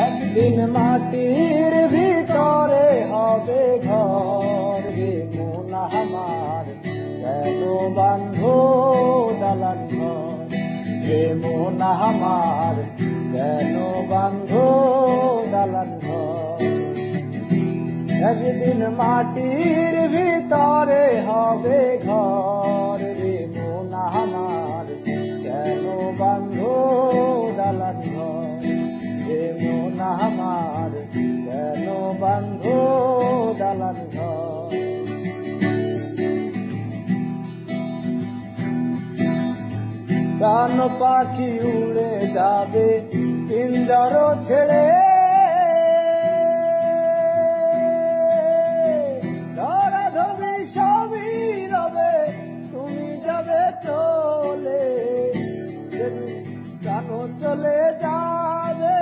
একদিন মাটির ভিতরে হবে ঘর রে মন আমার, কেন বাঁধো দালান ঘর রে মন আমার, কেন বাঁধো দালান ঘর। একদিন মাটির ভিতরে হবে ঘর রে মন আমার, কেন বাঁধো দালান ঘর রে মন আমার, কেন বাঁধো দালান ঘর। প্রাণ পাখি উড়ে যাবে পিঞ্জর ছেড়ে, ধরাধরি সবই রবে তুমি যাবে চলে, প্রাণ চলে যাবে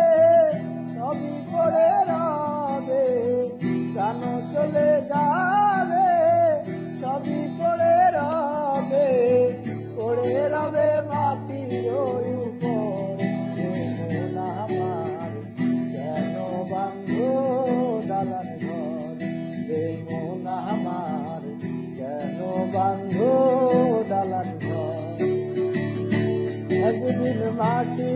সবই পড়ে রবে, প্রাণ চলে যাবে সবই পড়ে রবে, পড়ে রবে মাটির উপর মন আমার, কেন বাঁধো দালান ঘর রে মন আমার, কেন বাঁধো দালান ঘর। একদিন মাটি